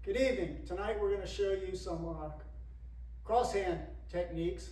Good evening. Tonight we're going to show you some cross-hand techniques,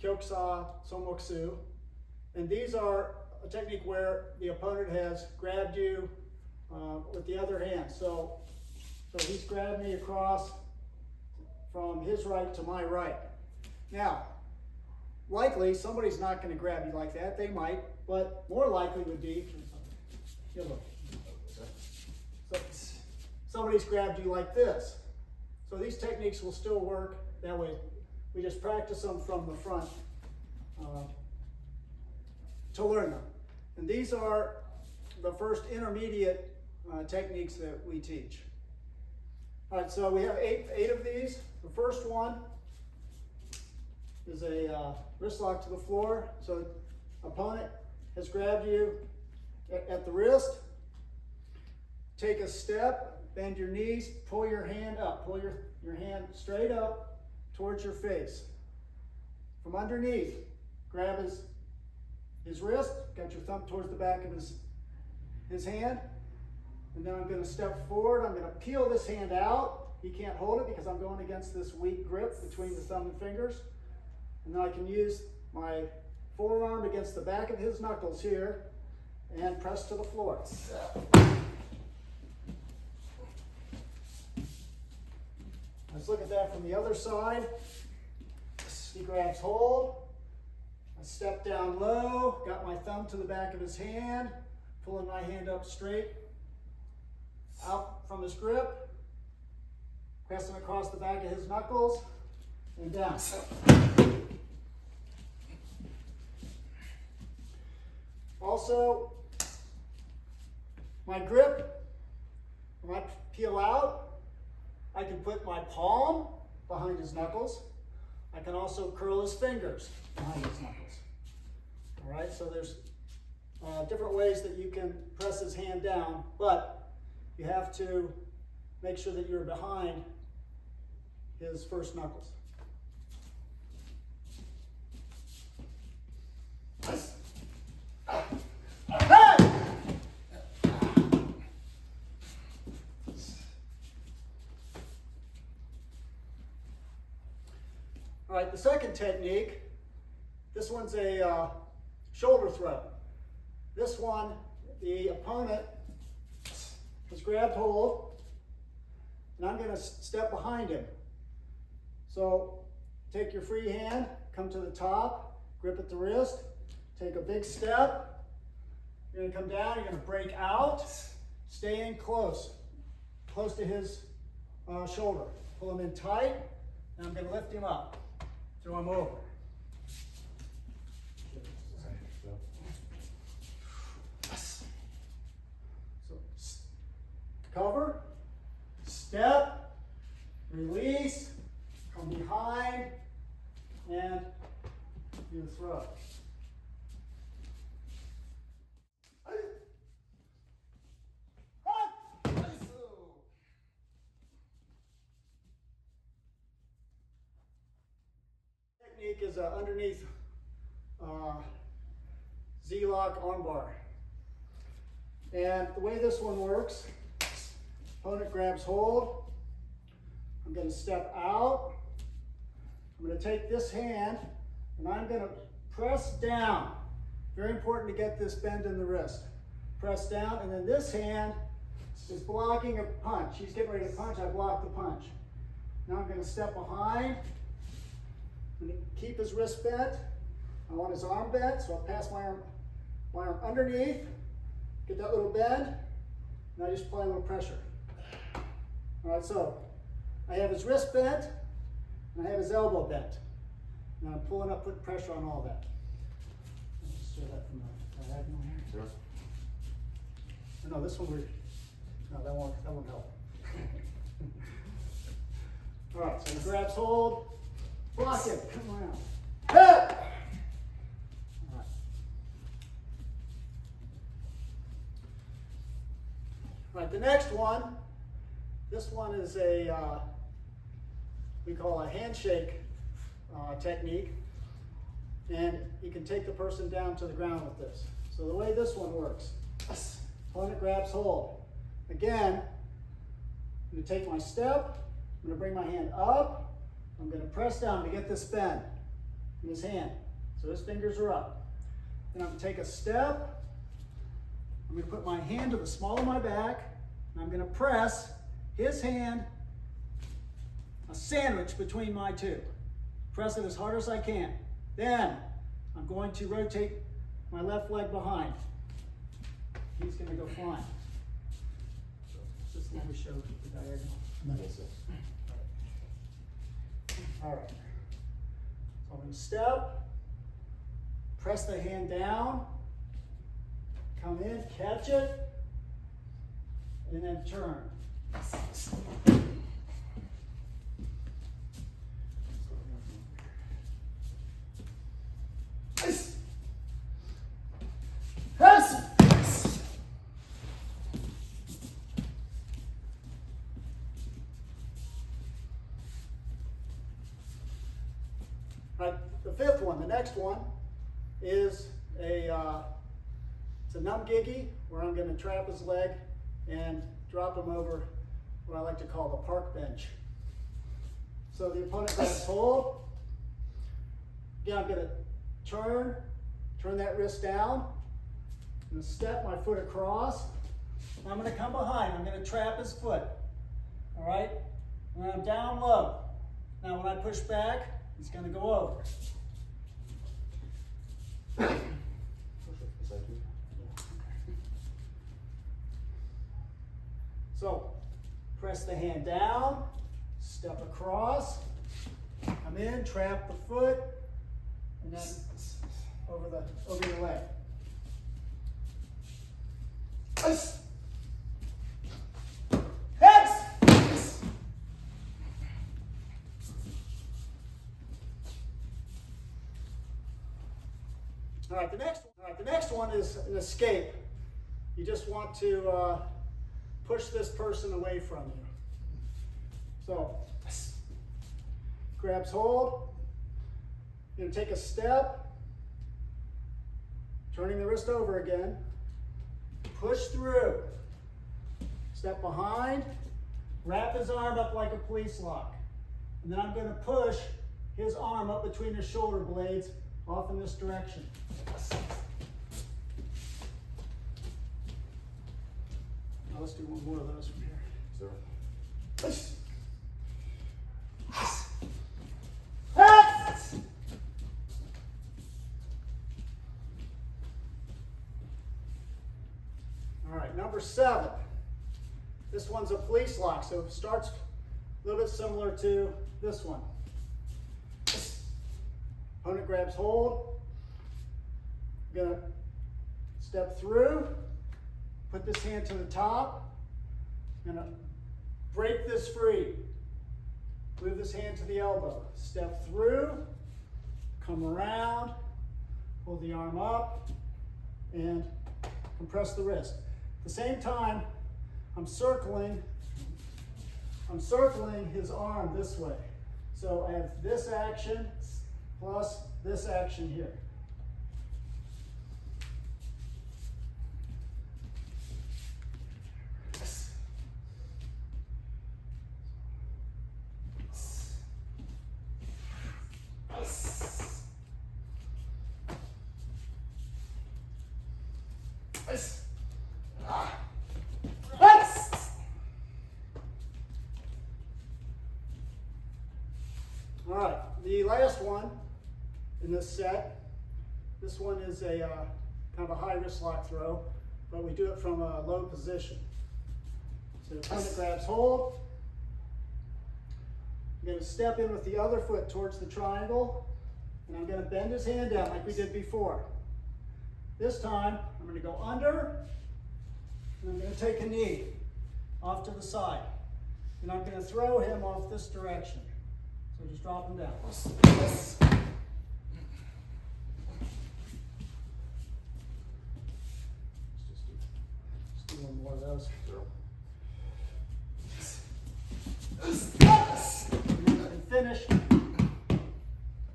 Gyocha, Mok Soo. And these are a technique where the opponent has grabbed you with the other hand. So he's grabbed me across from his right to my right. Now, likely somebody's not going to grab you like that. They might, but more likely would be, somebody's grabbed you like this. So these techniques will still work that way. We just practice them from the front to learn them. And these are the first intermediate techniques that we teach. All right, so we have eight of these. The first one is a wrist lock to the floor. So opponent has grabbed you at the wrist. Take a step, bend your knees, pull your hand up. Pull your hand straight up towards your face. From underneath, grab his wrist, got your thumb towards the back of his hand. And then I'm going to step forward. I'm going to peel this hand out. He can't hold it because I'm going against this weak grip between the thumb and fingers. And then I can use my forearm against the back of his knuckles here and press to the floor. Let's look at that from the other side. He grabs hold. I step down low, got my thumb to the back of his hand, pulling my hand up straight out from his grip, pressing across the back of his knuckles, and down. Also, my grip, when I peel out, I can put my palm behind his knuckles. I can also curl his fingers behind his knuckles. All right, so there's different ways that you can press his hand down, but you have to make sure that you're behind his first knuckles. All right, the second technique, this one's a shoulder throw. This one, the opponent has grabbed hold, and I'm going to step behind him. So take your free hand, come to the top, grip at the wrist, take a big step. You're going to come down, you're going to break out, stay in close to his shoulder. Pull him in tight, and I'm going to lift him up. Throw him over. So, cover, step, release, come behind, and you throw. Technique is underneath Z-lock armbar. And the way this one works, opponent grabs hold. I'm going to step out. I'm going to take this hand and I'm going to press down. Very important to get this bend in the wrist. Press down, and then this hand is blocking a punch. He's getting ready to punch, I block the punch. Now I'm going to step behind. I'm going to keep his wrist bent. I want his arm bent, so I'll pass my arm underneath, get that little bend, and I just apply a little pressure. All right, so I have his wrist bent, and I have his elbow bent. Now I'm pulling up, putting pressure on all that. Let's show that from the diagonal here. Sure. No, this one no, that won't help. All right, so he grabs hold. Block it, come around. Hey! All right. All right, the next one, this one is we call a handshake technique. And you can take the person down to the ground with this. So the way this one works, opponent grabs hold. Again, I'm going to take my step. I'm going to bring my hand up. I'm going to press down to get this bend in his hand. So his fingers are up. Then I'm going to take a step. I'm going to put my hand to the small of my back. And I'm going to press his hand, a sandwich between my two. Press it as hard as I can. Then I'm going to rotate my left leg behind. He's going to go flying. So just let me show the diagonal. All right. So I'm going to step, press the hand down, come in, catch it, and then turn. Right, the fifth one, the next one, is it's a numgigi, where I'm going to trap his leg and drop him over what I like to call the park bench. So the opponent grabs hold. Again, I'm going to turn that wrist down. I'm going to step my foot across. And I'm going to come behind. I'm going to trap his foot. All right? And I'm down low. Now when I push back, he's going to go over. So, press the hand down, step across, come in, trap the foot, and then over your leg. All right, the next one is an escape. You just want to push this person away from you. So, grabs hold. You're going to take a step, turning the wrist over again. Push through. Step behind. Wrap his arm up like a police lock. And then I'm going to push his arm up between his shoulder blades off in this direction. Now let's do one more of those from here. Sure. All right, number 7. This one's a police lock, so it starts a little bit similar to this one. Opponent grabs hold. I'm going to step through, put this hand to the top. I'm going to break this free. Move this hand to the elbow. Step through, come around, pull the arm up, and compress the wrist. At the same time, I'm circling his arm this way. So I have this action plus this action here. All right, the last one in this set. This one is a kind of a high wrist lock throw, but we do it from a low position. So the opponent grabs hold. I'm going to step in with the other foot towards the triangle, and I'm going to bend his hand down like we did before. This time, I'm going to go under, and I'm going to take a knee off to the side. And I'm going to throw him off this direction. So just drop him down. Just do one more of those. And finish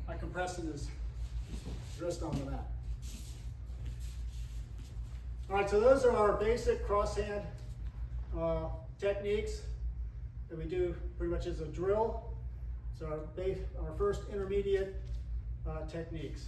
by compressing his wrist on the mat. All right, so those are our basic cross-hand techniques. that we do pretty much as a drill. So our first intermediate techniques.